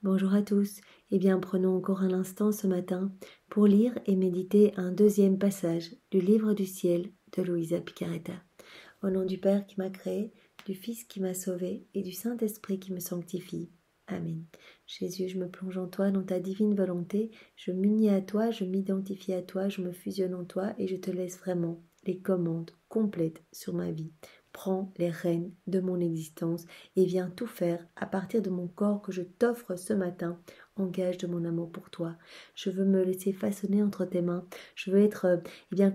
Bonjour à tous. Eh bien, prenons encore un instant ce matin pour lire et méditer un deuxième passage du livre du ciel de Luisa Picaretta. Au nom du Père qui m'a créé, du Fils qui m'a sauvé et du Saint-Esprit qui me sanctifie. Amen. Jésus, je me plonge en toi, dans ta divine volonté, je m'unis à toi, je m'identifie à toi, je me fusionne en toi et je te laisse vraiment les commandes complètes sur ma vie. Prends les rênes de mon existence et viens tout faire à partir de mon corps que je t'offre ce matin en gage de mon amour pour toi. Je veux me laisser façonner entre tes mains. Je veux être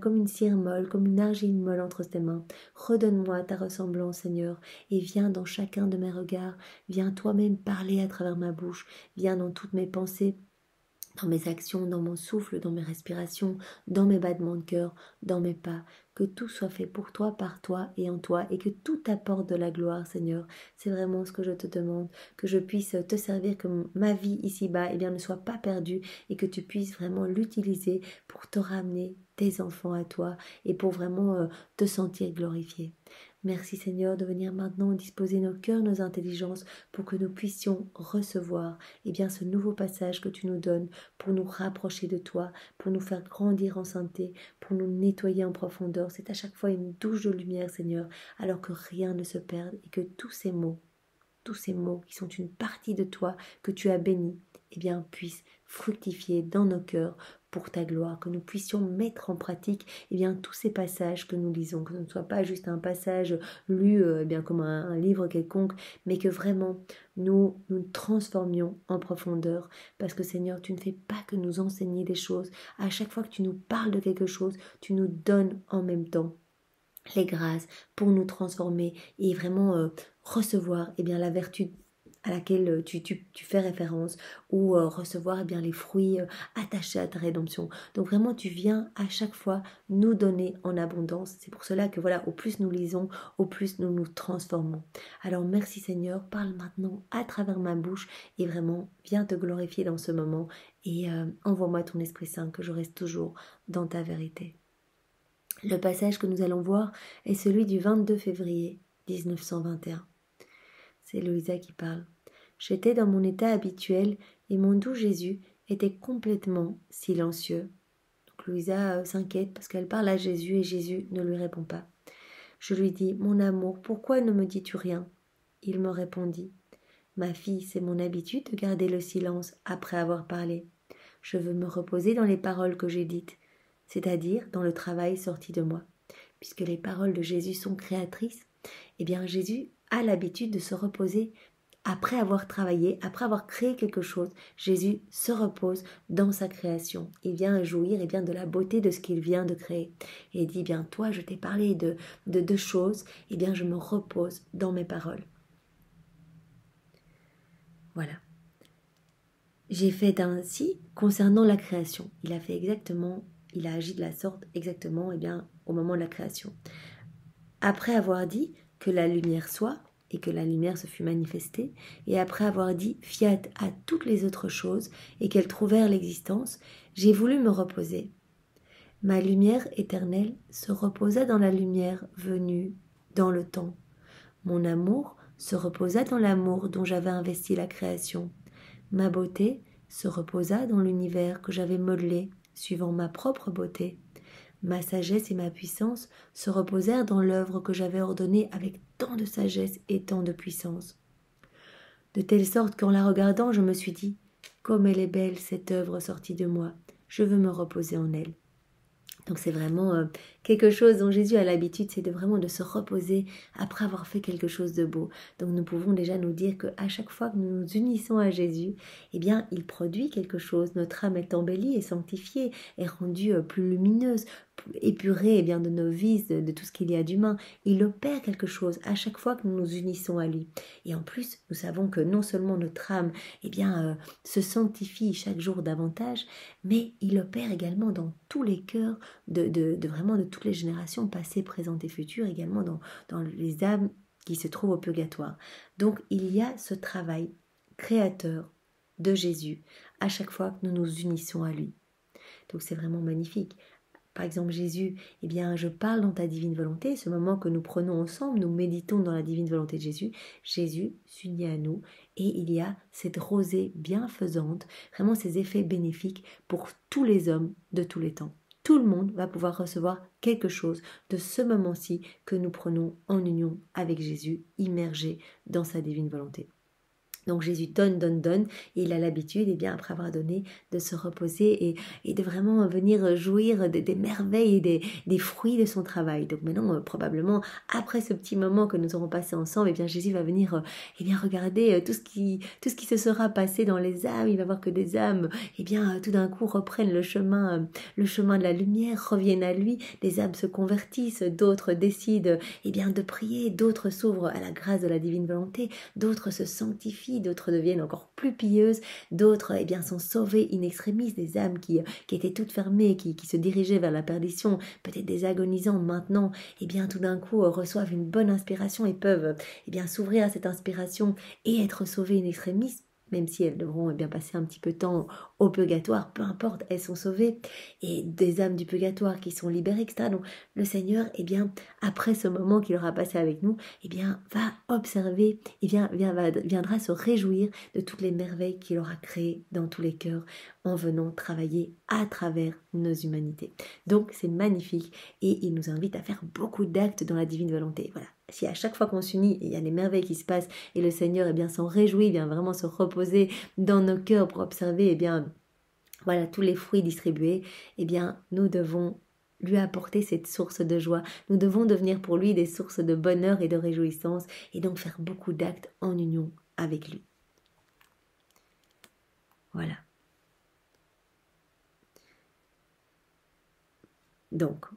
comme une cire molle, comme une argile molle entre tes mains. Redonne-moi ta ressemblance, Seigneur, et viens dans chacun de mes regards. Viens toi-même parler à travers ma bouche. Viens dans toutes mes pensées, dans mes actions, dans mon souffle, dans mes respirations, dans mes battements de cœur, dans mes pas, que tout soit fait pour toi, par toi et en toi, et que tout apporte de la gloire, Seigneur. C'est vraiment ce que je te demande, que je puisse te servir, que ma vie ici-bas ne soit pas perdue, et que tu puisses vraiment l'utiliser pour te ramener tes enfants à toi, et pour vraiment te sentir glorifié. Merci Seigneur de venir maintenant disposer nos cœurs, nos intelligences, pour que nous puissions recevoir ce nouveau passage que tu nous donnes, pour nous rapprocher de toi, pour nous faire grandir en sainteté, pour nous nettoyer en profondeur. C'est à chaque fois une douche de lumière, Seigneur, alors que rien ne se perde et que tous ces mots qui sont une partie de toi, que tu as bénis, puissent fructifier dans nos cœurs pour ta gloire, que nous puissions mettre en pratique tous ces passages que nous lisons, que ce ne soit pas juste un passage lu comme un livre quelconque, mais que vraiment nous transformions en profondeur, parce que Seigneur, tu ne fais pas que nous enseigner des choses. À chaque fois que tu nous parles de quelque chose, tu nous donnes en même temps les grâces pour nous transformer et vraiment recevoir la vertu à laquelle tu fais référence, ou recevoir les fruits attachés à ta rédemption. Donc vraiment tu viens à chaque fois nous donner en abondance. C'est pour cela que au plus nous lisons, au plus nous nous transformons. Alors merci Seigneur, parle maintenant à travers ma bouche et vraiment viens te glorifier dans ce moment et envoie-moi ton Esprit Saint, que je reste toujours dans ta vérité. Le passage que nous allons voir est celui du 22 février 1921. C'est Luisa qui parle. J'étais dans mon état habituel et mon doux Jésus était complètement silencieux. Donc Luisa s'inquiète parce qu'elle parle à Jésus et Jésus ne lui répond pas. Je lui dis, mon amour, pourquoi ne me dis-tu rien? Il me répondit, ma fille, c'est mon habitude de garder le silence après avoir parlé. Je veux me reposer dans les paroles que j'ai dites, c'est-à-dire dans le travail sorti de moi. Puisque les paroles de Jésus sont créatrices, Jésus a l'habitude de se reposer après avoir travaillé, après avoir créé quelque chose. Jésus se repose dans sa création. Il vient jouir de la beauté de ce qu'il vient de créer. Et il dit, toi, je t'ai parlé de deux choses, je me repose dans mes paroles. Voilà. J'ai fait ainsi concernant la création. Il a agi de la sorte exactement au moment de la création. Après avoir dit que la lumière soit, et que la lumière se fut manifestée, et après avoir dit fiat à toutes les autres choses, et qu'elles trouvèrent l'existence, j'ai voulu me reposer. Ma lumière éternelle se reposa dans la lumière venue dans le temps. Mon amour se reposa dans l'amour dont j'avais investi la création. Ma beauté se reposa dans l'univers que j'avais modelé, suivant ma propre beauté. Ma sagesse et ma puissance se reposèrent dans l'œuvre que j'avais ordonnée avec tant de sagesse et tant de puissance. De telle sorte qu'en la regardant, je me suis dit, comme elle est belle cette œuvre sortie de moi, je veux me reposer en elle. Donc c'est vraiment quelque chose dont Jésus a l'habitude, c'est de se reposer après avoir fait quelque chose de beau. Donc nous pouvons déjà nous dire qu'à chaque fois que nous nous unissons à Jésus, il produit quelque chose. Notre âme est embellie et sanctifiée, est rendue plus lumineuse, épurée de nos vices, de tout ce qu'il y a d'humain. Il opère quelque chose à chaque fois que nous nous unissons à lui. Et en plus, nous savons que non seulement notre âme se sanctifie chaque jour davantage, mais il opère également dans tous les cœurs de toutes les générations passées, présentes et futures, également dans les âmes qui se trouvent au purgatoire. Donc il y a ce travail créateur de Jésus à chaque fois que nous nous unissons à lui. Donc c'est vraiment magnifique. par exemple Jésus, eh bien je parle dans ta divine volonté, ce moment que nous prenons ensemble, nous méditons dans la divine volonté de Jésus, Jésus s'unit à nous et il y a cette rosée bienfaisante, vraiment ces effets bénéfiques pour tous les hommes de tous les temps. Tout le monde va pouvoir recevoir quelque chose de ce moment-ci que nous prenons en union avec Jésus, immergé dans sa divine volonté. Donc Jésus donne, et il a l'habitude, et bien après avoir donné, de se reposer et de vraiment venir jouir des merveilles et des fruits de son travail. Donc maintenant, probablement, après ce petit moment que nous aurons passé ensemble, et bien Jésus va venir regarder tout ce qui se sera passé dans les âmes. Il va voir que des âmes, et bien tout d'un coup reprennent le chemin de la lumière, reviennent à lui, des âmes se convertissent, d'autres décident et bien de prier, d'autres s'ouvrent à la grâce de la divine volonté, d'autres se sanctifient, d'autres deviennent encore plus pieuses, d'autres eh bien sont sauvées in extremis, des âmes qui étaient toutes fermées, qui se dirigeaient vers la perdition, peut-être des agonisants maintenant, eh bien tout d'un coup reçoivent une bonne inspiration et peuvent eh bien s'ouvrir à cette inspiration et être sauvées in extremis, même si elles devront bien passer un petit peu de temps au purgatoire, peu importe, elles sont sauvées, et des âmes du purgatoire qui sont libérées, etc. Donc le Seigneur, eh bien, après ce moment qu'il aura passé avec nous, eh bien, va observer, viendra se réjouir de toutes les merveilles qu'il aura créées dans tous les cœurs en venant travailler à travers nos humanités. Donc c'est magnifique et il nous invite à faire beaucoup d'actes dans la divine volonté. Voilà. Si à chaque fois qu'on s'unit, il y a des merveilles qui se passent et le Seigneur s'en réjouit, vient vraiment se reposer dans nos cœurs pour observer voilà tous les fruits distribués, nous devons lui apporter cette source de joie. Nous devons devenir pour lui des sources de bonheur et de réjouissance et donc faire beaucoup d'actes en union avec lui. Voilà. Donc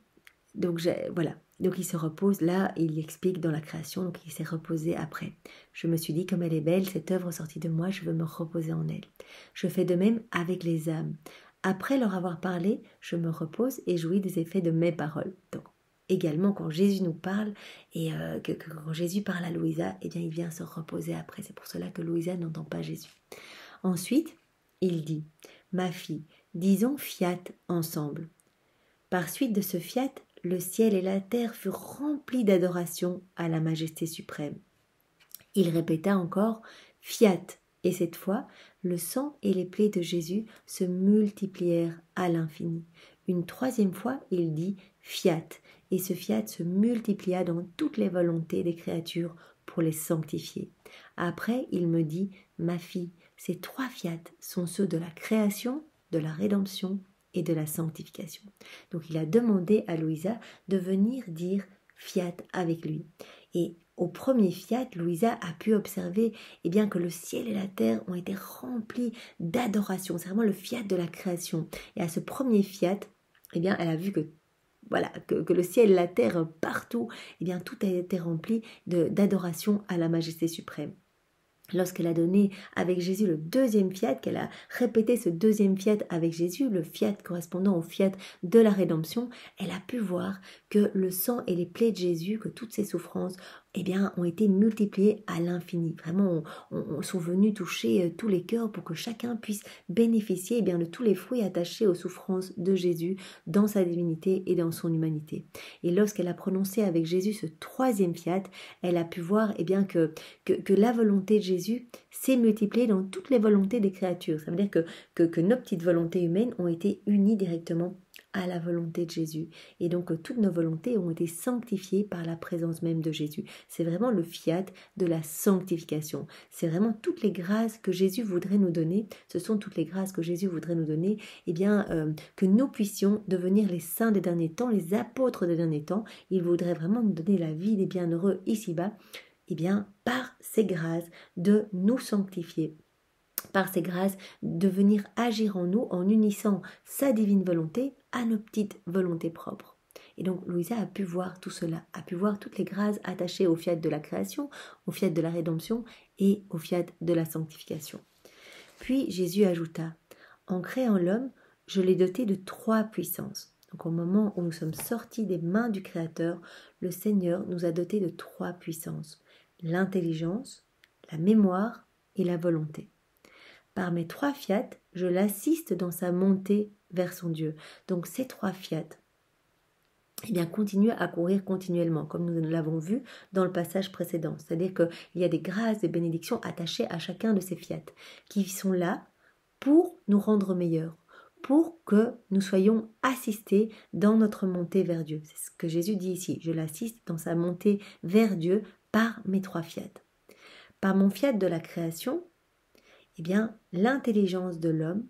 voilà. Donc il se repose, là il explique dans la création, donc il s'est reposé après. Je me suis dit, comme elle est belle, cette œuvre sortie de moi, je veux me reposer en elle. Je fais de même avec les âmes. Après leur avoir parlé, je me repose et jouis des effets de mes paroles. Donc également quand Jésus nous parle et quand Jésus parle à Louisa, il vient se reposer après. C'est pour cela que Louisa n'entend pas Jésus. Ensuite, il dit, ma fille, disons fiat ensemble. Par suite de ce fiat, le ciel et la terre furent remplis d'adoration à la majesté suprême. Il répéta encore « Fiat » et cette fois, le sang et les plaies de Jésus se multiplièrent à l'infini. Une troisième fois, il dit « Fiat » et ce fiat se multiplia dans toutes les volontés des créatures pour les sanctifier. Après, il me dit « Ma fille, ces trois fiat sont ceux de la création, de la rédemption et de la sanctification. » Donc il a demandé à Louisa de venir dire fiat avec lui. Et au premier fiat, Louisa a pu observer que le ciel et la terre ont été remplis d'adoration. C'est vraiment le fiat de la création. Et à ce premier fiat, elle a vu que que le ciel et la terre partout, tout a été rempli d'adoration à la majesté suprême. Lorsqu'elle a donné avec Jésus le deuxième fiat, qu'elle a répété ce deuxième fiat avec Jésus, le fiat correspondant au fiat de la rédemption, elle a pu voir que le sang et les plaies de Jésus, que toutes ces souffrances, ont été multipliées à l'infini. Vraiment, sont venus toucher tous les cœurs pour que chacun puisse bénéficier de tous les fruits attachés aux souffrances de Jésus dans sa divinité et dans son humanité. Et lorsqu'elle a prononcé avec Jésus ce troisième fiat, elle a pu voir que la volonté de Jésus s'est multipliée dans toutes les volontés des créatures. Ça veut dire que nos petites volontés humaines ont été unies directement à la volonté de Jésus. Et donc toutes nos volontés ont été sanctifiées par la présence même de Jésus. C'est vraiment le fiat de la sanctification. C'est vraiment toutes les grâces que Jésus voudrait nous donner. Ce sont toutes les grâces que Jésus voudrait nous donner, que nous puissions devenir les saints des derniers temps, les apôtres des derniers temps. Il voudrait vraiment nous donner la vie des bienheureux ici-bas, par ces grâces de nous sanctifier, par ces grâces de venir agir en nous en unissant sa divine volonté à nos petites volontés propres. Et donc Louisa a pu voir tout cela, a pu voir toutes les grâces attachées au fiat de la création, au fiat de la rédemption et au fiat de la sanctification. Puis Jésus ajouta, en créant l'homme, je l'ai doté de 3 puissances. Donc au moment où nous sommes sortis des mains du Créateur, le Seigneur nous a dotés de 3 puissances, l'intelligence, la mémoire et la volonté. Par mes 3 fiat, je l'assiste dans sa montée vers son Dieu. Donc ces 3 fiat, eh bien, continue à courir continuellement, comme nous l'avons vu dans le passage précédent. C'est-à-dire qu'il y a des grâces, des bénédictions attachées à chacun de ces fiat, qui sont là pour nous rendre meilleurs, pour que nous soyons assistés dans notre montée vers Dieu. C'est ce que Jésus dit ici. Je l'assiste dans sa montée vers Dieu par mes 3 fiat. Par mon fiat de la création, eh bien, l'intelligence de l'homme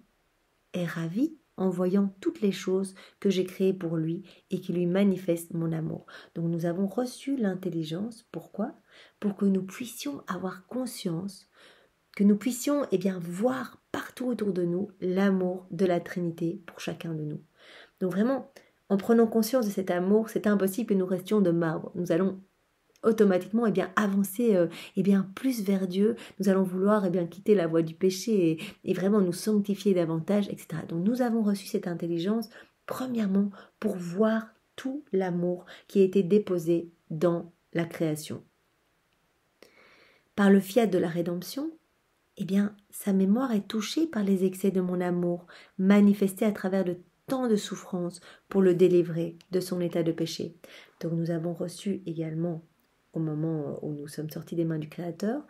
est ravie en voyant toutes les choses que j'ai créées pour lui et qui lui manifestent mon amour. Donc nous avons reçu l'intelligence. Pourquoi? Pour que nous puissions avoir conscience, que nous puissions voir partout autour de nous l'amour de la Trinité pour chacun de nous. Donc vraiment, en prenant conscience de cet amour, c'est impossible que nous restions de marbre. Nous allons automatiquement avancer plus vers Dieu. Nous allons vouloir quitter la voie du péché et vraiment nous sanctifier davantage, etc. Donc nous avons reçu cette intelligence premièrement pour voir tout l'amour qui a été déposé dans la création. Par le fiat de la rédemption, sa mémoire est touchée par les excès de mon amour, manifestés à travers de tant de souffrances pour le délivrer de son état de péché. Donc nous avons reçu également, au moment où nous sommes sortis des mains du Créateur,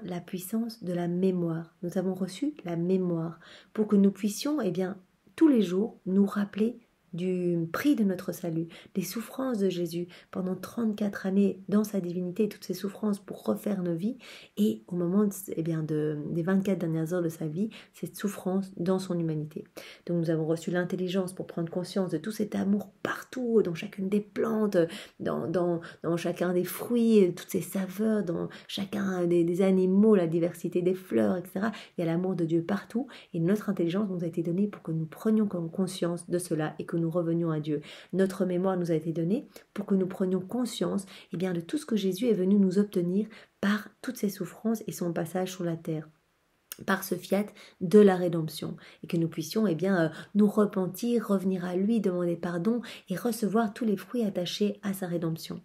la puissance de la mémoire. Nous avons reçu la mémoire pour que nous puissions tous les jours nous rappeler du prix de notre salut, des souffrances de Jésus pendant 34 années dans sa divinité, toutes ces souffrances pour refaire nos vies, et au moment des 24 dernières heures de sa vie, cette souffrance dans son humanité. Donc nous avons reçu l'intelligence pour prendre conscience de tout cet amour partout, dans chacune des plantes, dans chacun des fruits, toutes ces saveurs, dans chacun des animaux, la diversité des fleurs, etc. Il y a l'amour de Dieu partout, et notre intelligence nous a été donnée pour que nous prenions conscience de cela et que nous revenions à Dieu. Notre mémoire nous a été donnée pour que nous prenions conscience de tout ce que Jésus est venu nous obtenir par toutes ses souffrances et son passage sur la terre, par ce fiat de la rédemption, et que nous puissions nous repentir, revenir à lui, demander pardon et recevoir tous les fruits attachés à sa rédemption.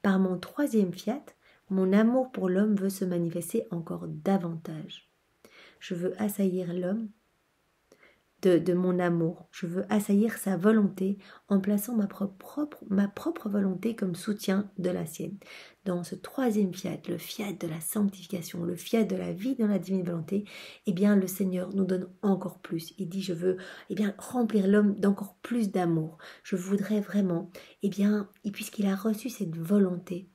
Par mon 3e fiat, mon amour pour l'homme veut se manifester encore davantage. Je veux assaillir l'homme de mon amour. Je veux assaillir sa volonté en plaçant ma propre volonté comme soutien de la sienne. Dans ce 3e fiat, le fiat de la sanctification, le fiat de la vie dans la divine volonté, le Seigneur nous donne encore plus. Il dit, je veux remplir l'homme d'encore plus d'amour. Je voudrais vraiment, puisqu'il a reçu cette volonté,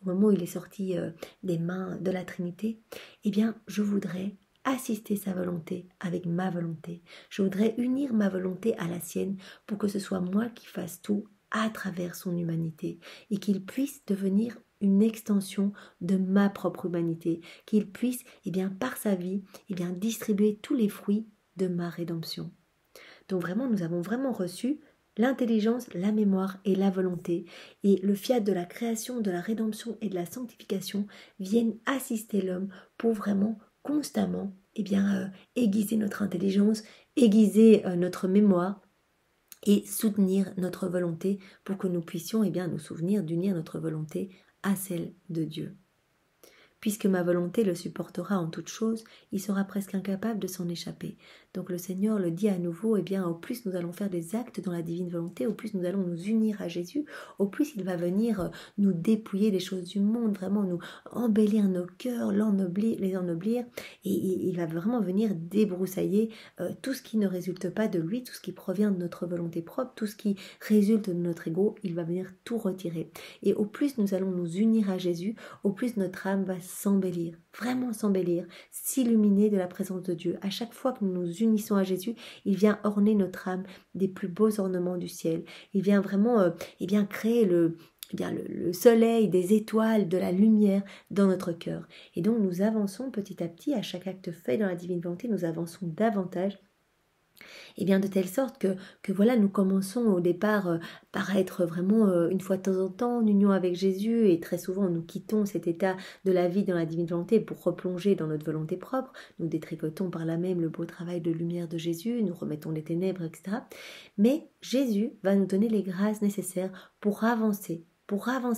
au moment où il est sorti des mains de la Trinité, je voudrais assister sa volonté avec ma volonté. Je voudrais unir ma volonté à la sienne pour que ce soit moi qui fasse tout à travers son humanité et qu'il puisse devenir une extension de ma propre humanité, qu'il puisse, par sa vie, distribuer tous les fruits de ma rédemption. Donc vraiment, nous avons vraiment reçu l'intelligence, la mémoire et la volonté, et le fiat de la création, de la rédemption et de la sanctification viennent assister l'homme pour vraiment constamment aiguiser notre intelligence, aiguiser notre mémoire et soutenir notre volonté pour que nous puissions nous souvenir d'unir notre volonté à celle de Dieu. Puisque ma volonté le supportera en toutes choses, il sera presque incapable de s'en échapper. Donc le Seigneur le dit à nouveau, au plus nous allons faire des actes dans la divine volonté, au plus nous allons nous unir à Jésus, au plus il va venir nous dépouiller des choses du monde, vraiment nous embellir nos cœurs, les ennoblir, et il va vraiment venir débroussailler tout ce qui ne résulte pas de lui, tout ce qui provient de notre volonté propre, tout ce qui résulte de notre ego, il va venir tout retirer. Et au plus nous allons nous unir à Jésus, au plus notre âme va s'embellir, vraiment s'embellir, s'illuminer de la présence de Dieu. À chaque fois que nous nous unissons à Jésus, il vient orner notre âme des plus beaux ornements du ciel. Il vient vraiment créer le soleil, des étoiles, de la lumière dans notre cœur. Et donc nous avançons petit à petit, à chaque acte fait dans la divine volonté, nous avançons davantage, de telle sorte que voilà, nous commençons au départ par être vraiment une fois de temps en temps en union avec Jésus, et très souvent nous quittons cet état de la vie dans la divine volonté pour replonger dans notre volonté propre. Nous détricotons par là même le beau travail de lumière de Jésus, nous remettons les ténèbres, etc. Mais Jésus va nous donner les grâces nécessaires pour avancer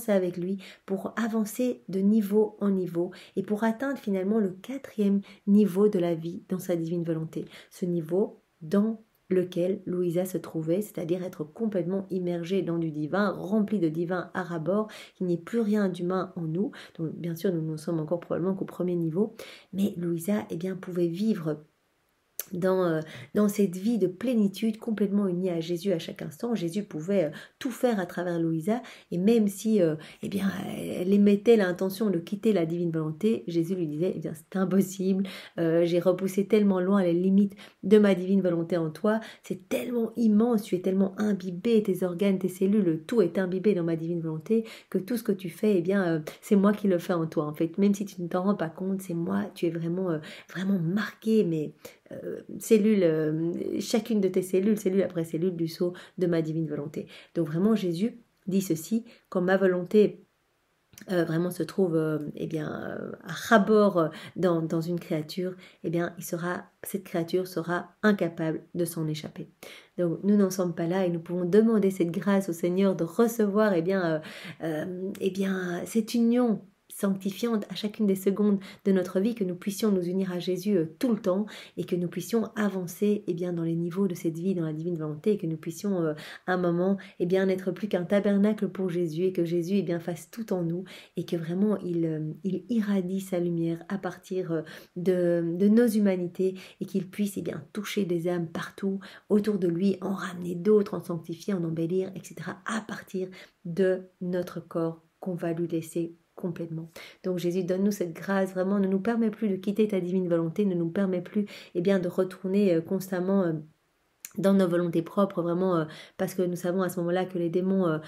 avec lui, pour avancer de niveau en niveau et pour atteindre finalement le 4e niveau de la vie dans sa divine volonté. Ce niveau dans lequel Louisa se trouvait, c'est-à-dire être complètement immergée dans du divin, remplie de divin à ras-bord, qu'il n'y ait plus rien d'humain en nous. Donc bien sûr, nous ne sommes encore probablement qu'au premier niveau, mais Louisa pouvait vivre dans cette vie de plénitude complètement unie à Jésus à chaque instant. Jésus pouvait tout faire à travers Louisa, et même si elle émettait l'intention de quitter la divine volonté, Jésus lui disait c'est impossible, j'ai repoussé tellement loin les limites de ma divine volonté en toi, c'est tellement immense, tu es tellement imbibé, tes organes, tes cellules, tout est imbibé dans ma divine volonté, que tout ce que tu fais, c'est moi qui le fais en toi en fait, même si tu ne t'en rends pas compte, c'est moi, tu es vraiment marqué, mais chacune de tes cellules, cellule après cellule du sceau de ma divine volonté. Donc vraiment Jésus dit ceci, quand ma volonté vraiment se trouve à ras-bord dans une créature, cette créature sera incapable de s'en échapper. Donc nous n'en sommes pas là et nous pouvons demander cette grâce au Seigneur de recevoir cette union sanctifiante à chacune des secondes de notre vie, que nous puissions nous unir à Jésus tout le temps et que nous puissions avancer dans les niveaux de cette vie dans la divine volonté, et que nous puissions à un moment n'être plus qu'un tabernacle pour Jésus, et que Jésus fasse tout en nous, et que vraiment il irradie sa lumière à partir de nos humanités, et qu'il puisse toucher des âmes partout autour de lui, en ramener d'autres, en sanctifier, en embellir, etc. à partir de notre corps qu'on va lui laisser complètement. Donc Jésus, donne-nous cette grâce, vraiment, ne nous permet plus de quitter ta divine volonté, ne nous permet plus de retourner constamment dans nos volontés propres, vraiment, parce que nous savons à ce moment-là que les démons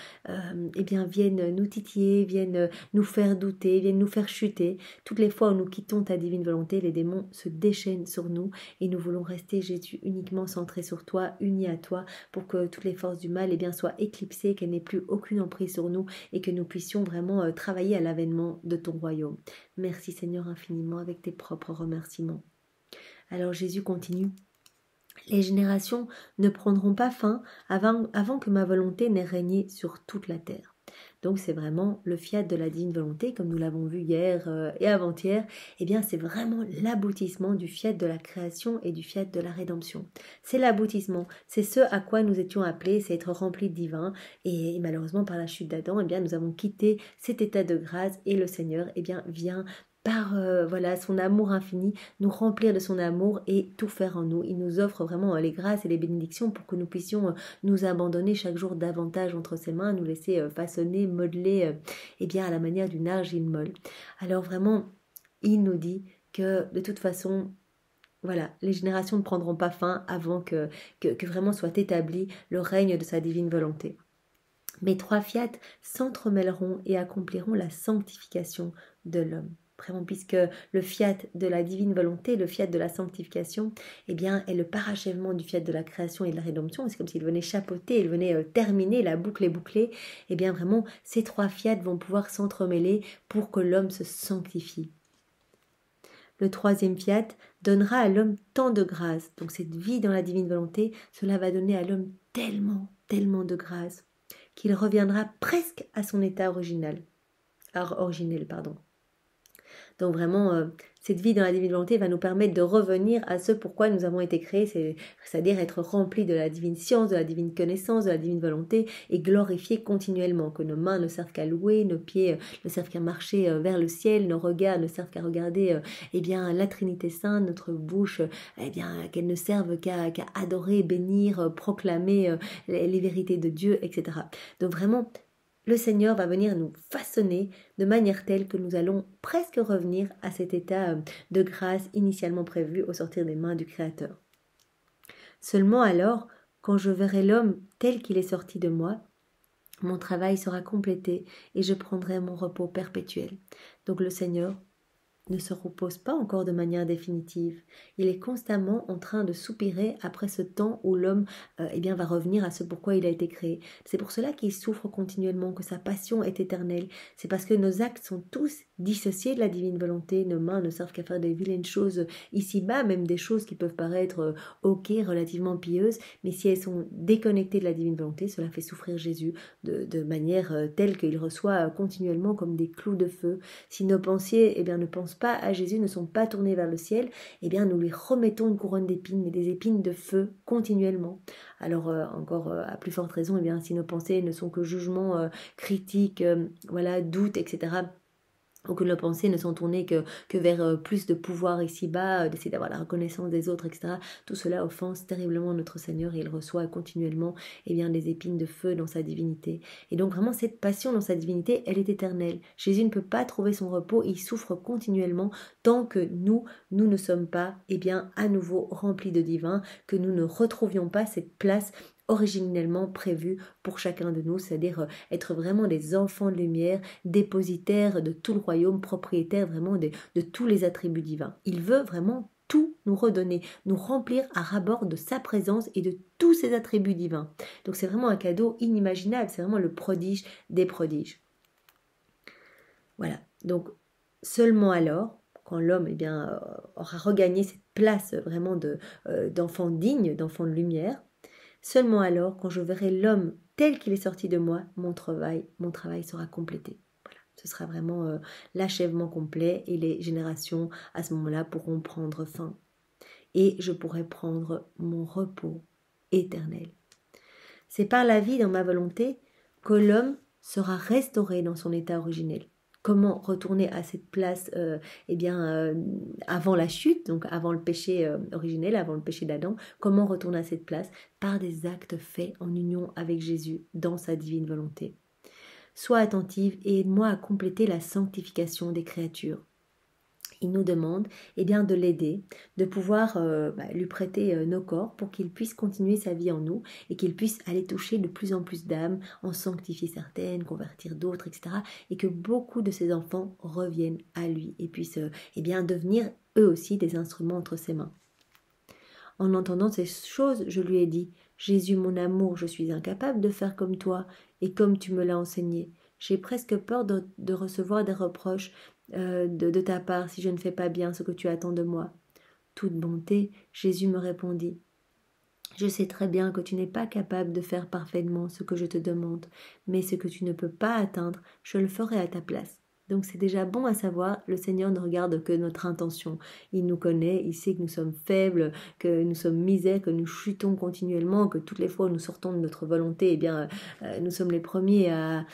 viennent nous titiller, viennent nous faire douter, viennent nous faire chuter. Toutes les fois où nous quittons ta divine volonté, les démons se déchaînent sur nous, et nous voulons rester, Jésus, uniquement centrés sur toi, unis à toi, pour que toutes les forces du mal soient éclipsées, qu'elles n'aient plus aucune emprise sur nous, et que nous puissions vraiment travailler à l'avènement de ton royaume. Merci Seigneur infiniment, avec tes propres remerciements. Alors Jésus continue. Les générations ne prendront pas fin avant que ma volonté n'ait régné sur toute la terre. Donc c'est vraiment le fiat de la divine volonté, comme nous l'avons vu hier et avant-hier, c'est vraiment l'aboutissement du fiat de la création et du fiat de la rédemption. C'est l'aboutissement, c'est ce à quoi nous étions appelés, c'est être remplis de divin, et malheureusement par la chute d'Adam, nous avons quitté cet état de grâce, et le Seigneur vient par son amour infini, nous remplir de son amour et tout faire en nous. Il nous offre vraiment les grâces et les bénédictions pour que nous puissions nous abandonner chaque jour davantage entre ses mains, nous laisser façonner, modeler à la manière d'une argile molle. Alors vraiment, il nous dit que de toute façon, les générations ne prendront pas fin avant que vraiment soit établi le règne de sa divine volonté. Mes trois fiats s'entremêleront et accompliront la sanctification de l'homme. Vraiment, puisque le fiat de la divine volonté, le fiat de la sanctification, est le parachèvement du fiat de la création et de la rédemption. C'est comme s'il venait chapeauter, il venait terminer, la boucle est bouclée. Vraiment, ces trois fiats vont pouvoir s'entremêler pour que l'homme se sanctifie. Le troisième fiat donnera à l'homme tant de grâce. Donc cette vie dans la divine volonté, cela va donner à l'homme tellement, tellement de grâce, qu'il reviendra presque à son état originel. Donc vraiment, cette vie dans la divine volonté va nous permettre de revenir à ce pourquoi nous avons été créés, c'est-à-dire être remplis de la divine science, de la divine connaissance, de la divine volonté, et glorifier continuellement, que nos mains ne servent qu'à louer, nos pieds ne servent qu'à marcher vers le ciel, nos regards ne servent qu'à regarder la Trinité Sainte, notre bouche, qu'elle ne serve qu'à adorer, bénir, proclamer les vérités de Dieu, etc. Donc vraiment, le Seigneur va venir nous façonner de manière telle que nous allons presque revenir à cet état de grâce initialement prévu au sortir des mains du Créateur. Seulement alors, quand je verrai l'homme tel qu'il est sorti de moi, mon travail sera complété et je prendrai mon repos perpétuel. Donc le Seigneur ne se repose pas encore de manière définitive. Il est constamment en train de soupirer après ce temps où l'homme va revenir à ce pourquoi il a été créé. C'est pour cela qu'il souffre continuellement, que sa passion est éternelle. C'est parce que nos actes sont tous dissociés de la divine volonté. Nos mains ne servent qu'à faire des vilaines choses ici-bas, même des choses qui peuvent paraître relativement pieuses, mais si elles sont déconnectées de la divine volonté, cela fait souffrir Jésus de manière telle qu'il reçoit continuellement comme des clous de feu. Si nos pensées ne pensent pas à Jésus, ne sont pas tournés vers le ciel, eh bien nous lui remettons une couronne d'épines, mais des épines de feu continuellement. Alors encore à plus forte raison, eh bien si nos pensées ne sont que jugement, critique, voilà, doute, etc., ou que nos pensées ne sont tournées que vers plus de pouvoir ici-bas, d'essayer d'avoir la reconnaissance des autres, etc. Tout cela offense terriblement notre Seigneur et il reçoit continuellement des épines de feu dans sa divinité. Et donc vraiment cette passion dans sa divinité, elle est éternelle. Jésus ne peut pas trouver son repos, il souffre continuellement tant que nous ne sommes pas à nouveau remplis de divin, que nous ne retrouvions pas cette place originellement prévue pour chacun de nous, c'est-à-dire être vraiment des enfants de lumière, dépositaires de tout le royaume, propriétaires vraiment de tous les attributs divins. Il veut vraiment tout nous redonner, nous remplir à ras-bord de sa présence et de tous ses attributs divins. Donc c'est vraiment un cadeau inimaginable, c'est vraiment le prodige des prodiges. Voilà, donc seulement alors, quand l'homme aura regagné cette place vraiment d'enfant digne, d'enfant de lumière, seulement alors, quand je verrai l'homme tel qu'il est sorti de moi, mon travail sera complété. Voilà. Ce sera vraiment l'achèvement complet et les générations à ce moment-là pourront prendre fin. Et je pourrai prendre mon repos éternel. C'est par la vie dans ma volonté que l'homme sera restauré dans son état originel. Comment retourner à cette place avant la chute, donc avant le péché originel, avant le péché d'Adam, comment retourner à cette place? Par des actes faits en union avec Jésus dans sa divine volonté. Sois attentive et aide-moi à compléter la sanctification des créatures. Il nous demande de l'aider, de pouvoir lui prêter nos corps pour qu'il puisse continuer sa vie en nous et qu'il puisse aller toucher de plus en plus d'âmes, en sanctifier certaines, convertir d'autres, etc. Et que beaucoup de ses enfants reviennent à lui et puissent devenir eux aussi des instruments entre ses mains. En entendant ces choses, je lui ai dit « Jésus, mon amour, je suis incapable de faire comme toi et comme tu me l'as enseigné. J'ai presque peur de recevoir des reproches de ta part si je ne fais pas bien ce que tu attends de moi. » Toute bonté, Jésus me répondit « Je sais très bien que tu n'es pas capable de faire parfaitement ce que je te demande, mais ce que tu ne peux pas atteindre, je le ferai à ta place. » Donc c'est déjà bon à savoir, le Seigneur ne regarde que notre intention. Il nous connaît, il sait que nous sommes faibles, que nous sommes misères, que nous chutons continuellement, que toutes les fois où nous sortons de notre volonté, nous sommes les premiers à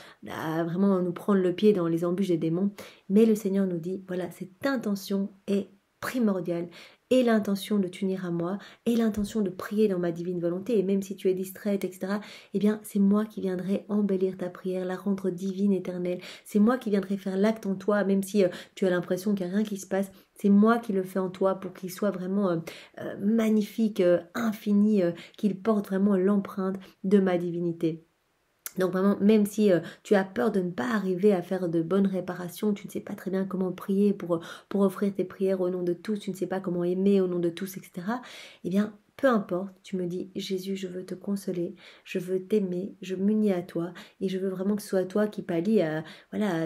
vraiment nous prendre le pied dans les embûches des démons. Mais le Seigneur nous dit, voilà, cette intention est primordiale. Et l'intention de t'unir à moi, et l'intention de prier dans ma divine volonté, et même si tu es distraite, etc., c'est moi qui viendrai embellir ta prière, la rendre divine, éternelle. C'est moi qui viendrai faire l'acte en toi, même si tu as l'impression qu'il n'y a rien qui se passe. C'est moi qui le fais en toi pour qu'il soit vraiment magnifique, infini, qu'il porte vraiment l'empreinte de ma divinité. Donc vraiment, même si tu as peur de ne pas arriver à faire de bonnes réparations, tu ne sais pas très bien comment prier pour offrir tes prières au nom de tous, tu ne sais pas comment aimer au nom de tous, etc. Peu importe, tu me dis, Jésus, je veux te consoler, je veux t'aimer, je m'unis à toi et je veux vraiment que ce soit toi qui pallie à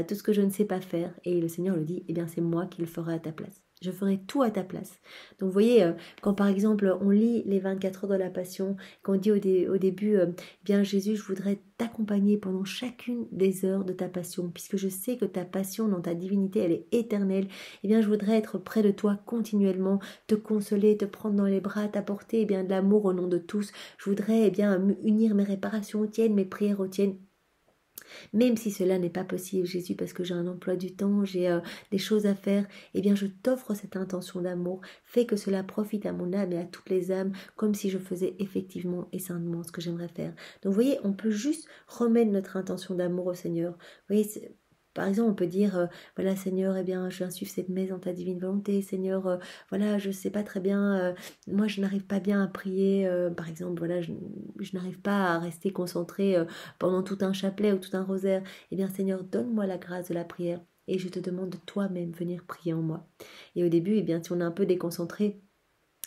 tout ce que je ne sais pas faire. Et le Seigneur le dit, c'est moi qui le ferai à ta place. Je ferai tout à ta place. Donc vous voyez, quand par exemple on lit les 24 heures de la Passion, quand on dit au début, Jésus, je voudrais t'accompagner pendant chacune des heures de ta passion, puisque je sais que ta passion dans ta divinité, elle est éternelle, je voudrais être près de toi continuellement, te consoler, te prendre dans les bras, t'apporter de l'amour au nom de tous. Je voudrais unir mes réparations aux tiennes, mes prières aux tiennes. Même si cela n'est pas possible, Jésus, parce que j'ai un emploi du temps, j'ai des choses à faire, je t'offre cette intention d'amour. Fais que cela profite à mon âme et à toutes les âmes, comme si je faisais effectivement et saintement ce que j'aimerais faire. Donc vous voyez, on peut juste remettre notre intention d'amour au Seigneur. Vous voyez, par exemple, on peut dire, voilà Seigneur, je viens suivre cette messe dans ta divine volonté. Seigneur, je ne sais pas très bien, moi je n'arrive pas bien à prier. Par exemple, je n'arrive pas à rester concentrée pendant tout un chapelet ou tout un rosaire. Seigneur, donne-moi la grâce de la prière et je te demande de toi-même venir prier en moi. Et au début, si on est un peu déconcentré,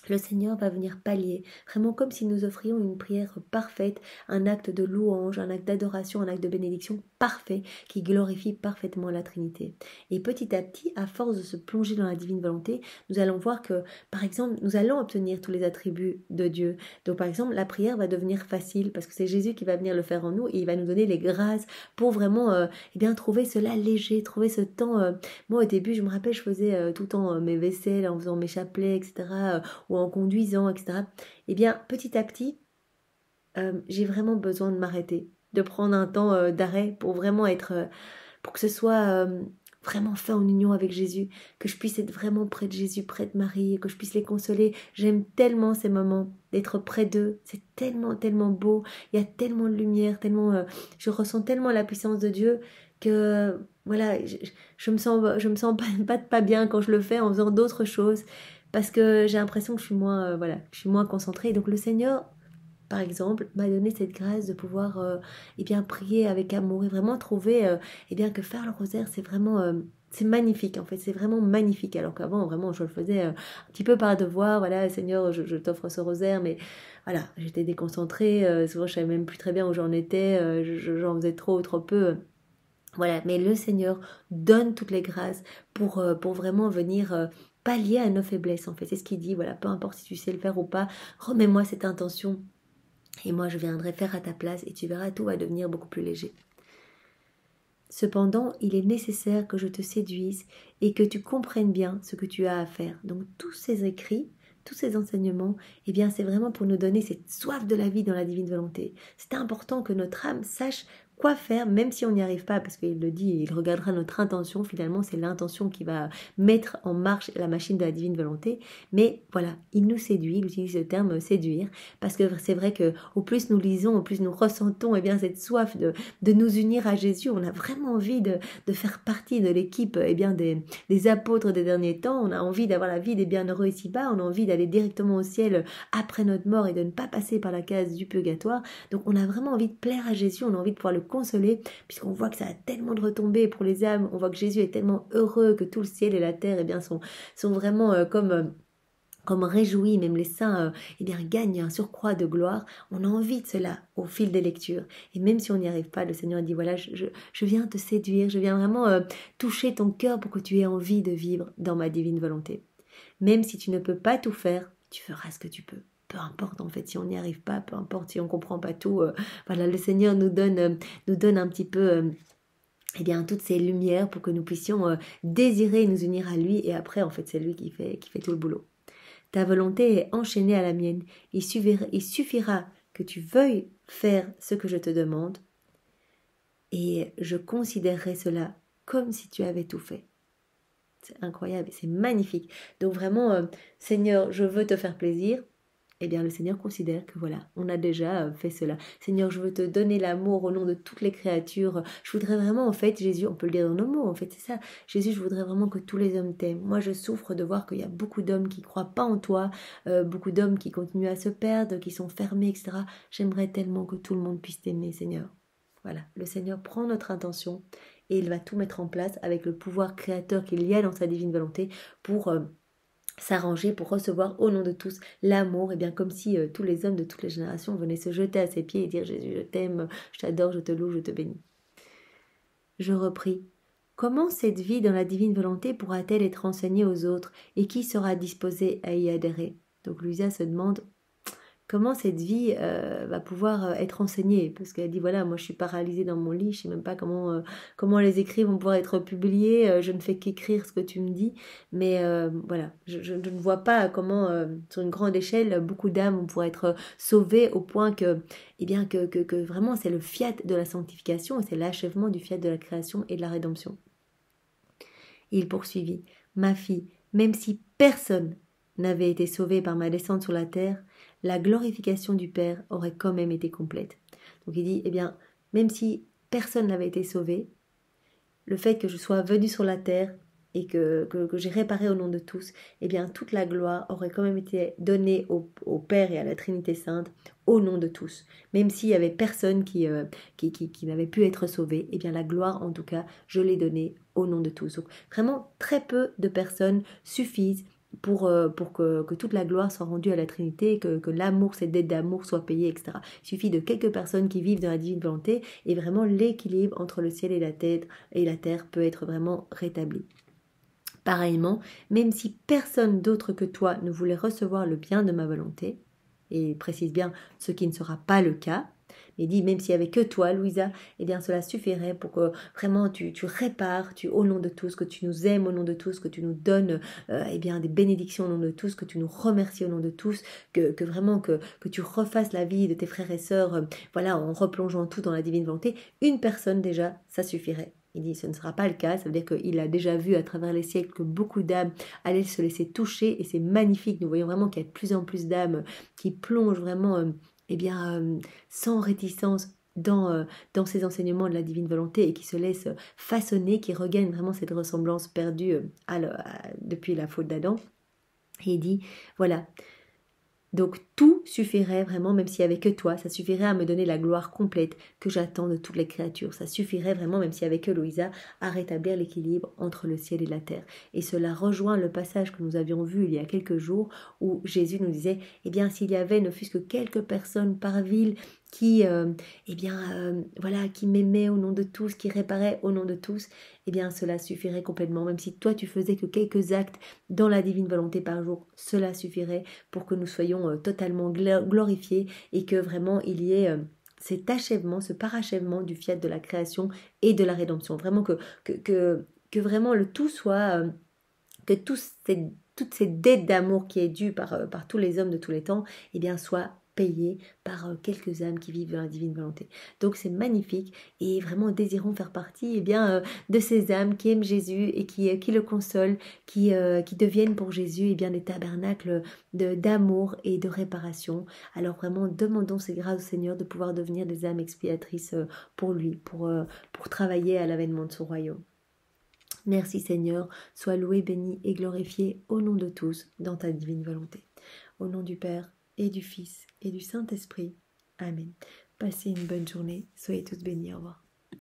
le Seigneur va venir pallier, vraiment comme si nous offrions une prière parfaite, un acte de louange, un acte d'adoration, un acte de bénédiction parfait qui glorifie parfaitement la Trinité. Et petit à petit, à force de se plonger dans la divine volonté, nous allons voir que, par exemple, nous allons obtenir tous les attributs de Dieu. Donc, par exemple, la prière va devenir facile parce que c'est Jésus qui va venir le faire en nous et il va nous donner les grâces pour vraiment eh bien, trouver cela léger, trouver ce temps. Moi, au début, je me rappelle, je faisais tout le temps mes vaisselles en faisant mes chapelets, etc., ou en conduisant, etc. Eh bien, petit à petit, j'ai vraiment besoin de m'arrêter, de prendre un temps d'arrêt pour vraiment être, pour que ce soit vraiment fait en union avec Jésus, que je puisse être vraiment près de Jésus, près de Marie, que je puisse les consoler. J'aime tellement ces moments d'être près d'eux, c'est tellement, tellement beau, il y a tellement de lumière, tellement, je ressens tellement la puissance de Dieu que voilà, je me sens pas bien quand je le fais en faisant d'autres choses, parce que j'ai l'impression que je suis moins, voilà, je suis moins concentrée. Donc le Seigneur, par exemple, m'a donné cette grâce de pouvoir eh bien, prier avec amour et vraiment trouver eh bien, que faire le rosaire, c'est vraiment c'est magnifique en fait, c'est vraiment magnifique. Alors qu'avant, vraiment, je le faisais un petit peu par devoir, voilà, Seigneur, je t'offre ce rosaire, mais voilà, j'étais déconcentrée, souvent je savais même plus très bien où j'en étais, j'en faisais trop ou trop peu. Voilà, mais le Seigneur donne toutes les grâces pour vraiment venir pallier à nos faiblesses en fait. C'est ce qu'il dit, voilà, peu importe si tu sais le faire ou pas, remets-moi cette intention et moi je viendrai faire à ta place et tu verras, tout va devenir beaucoup plus léger. Cependant, il est nécessaire que je te séduise et que tu comprennes bien ce que tu as à faire. Donc tous ces écrits, tous ces enseignements, eh bien c'est vraiment pour nous donner cette soif de la vie dans la divine volonté. C'est important que notre âme sache quoi faire, même si on n'y arrive pas, parce qu'il le dit, il regardera notre intention, finalement c'est l'intention qui va mettre en marche la machine de la divine volonté, mais voilà, il nous séduit, il utilise le terme séduire, parce que c'est vrai que au plus nous lisons, au plus nous ressentons eh bien, cette soif de nous unir à Jésus, on a vraiment envie de faire partie de l'équipe eh bien, des apôtres des derniers temps, on a envie d'avoir la vie des bienheureux ici-bas, on a envie d'aller directement au ciel après notre mort et de ne pas passer par la case du purgatoire, donc on a vraiment envie de plaire à Jésus, on a envie de pouvoir le consoler, puisqu'on voit que ça a tellement de retombées pour les âmes, on voit que Jésus est tellement heureux, que tout le ciel et la terre eh bien, sont vraiment comme réjouis, même les saints eh bien, gagnent un surcroît de gloire, on a envie de cela au fil des lectures. Et même si on n'y arrive pas, le Seigneur dit, voilà, je viens te séduire, je viens vraiment toucher ton cœur pour que tu aies envie de vivre dans ma divine volonté. Même si tu ne peux pas tout faire, tu feras ce que tu peux. Peu importe en fait si on n'y arrive pas, peu importe si on ne comprend pas tout. Voilà, le Seigneur nous donne un petit peu eh bien, toutes ces lumières pour que nous puissions désirer nous unir à lui. Et après, en fait, c'est lui qui fait tout le boulot. Ta volonté est enchaînée à la mienne. Il suffira que tu veuilles faire ce que je te demande et je considérerai cela comme si tu avais tout fait. C'est incroyable, c'est magnifique. Donc vraiment, Seigneur, je veux te faire plaisir. Eh bien, le Seigneur considère que voilà, on a déjà fait cela. Seigneur, je veux te donner l'amour au nom de toutes les créatures. Je voudrais vraiment, en fait, Jésus, on peut le dire dans nos mots, en fait, c'est ça. Jésus, je voudrais vraiment que tous les hommes t'aiment. Moi, je souffre de voir qu'il y a beaucoup d'hommes qui ne croient pas en toi, beaucoup d'hommes qui continuent à se perdre, qui sont fermés, etc. J'aimerais tellement que tout le monde puisse t'aimer, Seigneur. Voilà, le Seigneur prend notre intention et il va tout mettre en place avec le pouvoir créateur qu'il y a dans sa divine volonté pour s'arranger pour recevoir au nom de tous l'amour, et bien comme si tous les hommes de toutes les générations venaient se jeter à ses pieds et dire Jésus, je t'aime, je t'adore, je te loue, je te bénis. Je repris. Comment cette vie dans la divine volonté pourra-t-elle être enseignée aux autres et qui sera disposé à y adhérer? Donc Louisa se demande comment cette vie va pouvoir être enseignée, parce qu'elle dit voilà, moi je suis paralysée dans mon lit, je sais même pas comment les écrits vont pouvoir être publiés, je ne fais qu'écrire ce que tu me dis, mais voilà, je ne vois pas comment sur une grande échelle beaucoup d'âmes vont pouvoir être sauvées au point que eh bien que vraiment c'est le fiat de la sanctification et c'est l'achèvement du fiat de la création et de la rédemption. Et il poursuivit, ma fille, même si personne n'avait été sauvé par ma descente sur la terre, la glorification du Père aurait quand même été complète. Donc il dit, eh bien, même si personne n'avait été sauvé, le fait que je sois venu sur la terre et que j'ai réparé au nom de tous, eh bien, toute la gloire aurait quand même été donnée au Père et à la Trinité Sainte au nom de tous. Même s'il y avait personne qui n'avait pu être sauvé, eh bien, la gloire, en tout cas, je l'ai donnée au nom de tous. Donc, vraiment, très peu de personnes suffisent pour que toute la gloire soit rendue à la Trinité, que l'amour, cette dette d'amour soit payée, etc. Il suffit de quelques personnes qui vivent dans la divine volonté et vraiment l'équilibre entre le ciel et la terre peut être vraiment rétabli. Pareillement, même si personne d'autre que toi ne voulait recevoir le bien de ma volonté, et il précise bien ce qui ne sera pas le cas, il dit même s'il n'y avait que toi, Louisa, eh bien cela suffirait pour que vraiment tu répares, au nom de tous, que tu nous aimes au nom de tous, que tu nous donnes eh bien des bénédictions au nom de tous, que tu nous remercies au nom de tous, que vraiment que tu refasses la vie de tes frères et sœurs, voilà, en replongeant tout dans la divine volonté. Une personne déjà, ça suffirait. Il dit ce ne sera pas le cas, ça veut dire qu'il a déjà vu à travers les siècles que beaucoup d'âmes allaient se laisser toucher et c'est magnifique. Nous voyons vraiment qu'il y a de plus en plus d'âmes qui plongent vraiment sans réticence dans ces enseignements de la divine volonté et qui se laissent façonner, qui regagnent vraiment cette ressemblance perdue depuis la faute d'Adam. Et il dit, voilà, donc tout suffirait vraiment, même s'il n'y avait que toi, ça suffirait à me donner la gloire complète que j'attends de toutes les créatures. Ça suffirait vraiment, même s'il n'y avait que Louisa, à rétablir l'équilibre entre le ciel et la terre. Et cela rejoint le passage que nous avions vu il y a quelques jours où Jésus nous disait, eh bien s'il y avait ne fût-ce que quelques personnes par ville qui, qui m'aimaient au nom de tous, qui réparaient au nom de tous, eh bien cela suffirait complètement. Même si toi tu faisais que quelques actes dans la divine volonté par jour, cela suffirait pour que nous soyons totalement glorifiés et que vraiment il y ait cet achèvement, ce parachèvement du fiat de la création et de la rédemption. Vraiment que vraiment le tout soit, que toutes ces dettes d'amour qui est due par tous les hommes de tous les temps, eh bien soient payées par quelques âmes qui vivent dans la divine volonté. Donc c'est magnifique et vraiment désirons faire partie de ces âmes qui aiment Jésus et qui le consolent, qui deviennent pour Jésus des tabernacles d'amour et de réparation. Alors vraiment demandons ces grâces au Seigneur de pouvoir devenir des âmes expiatrices pour lui, pour travailler à l'avènement de son royaume. Merci Seigneur, sois loué, béni et glorifié au nom de tous dans ta divine volonté. Au nom du Père et du Fils et du Saint-Esprit. Amen. Passez une bonne journée. Soyez tous bénis. Au revoir.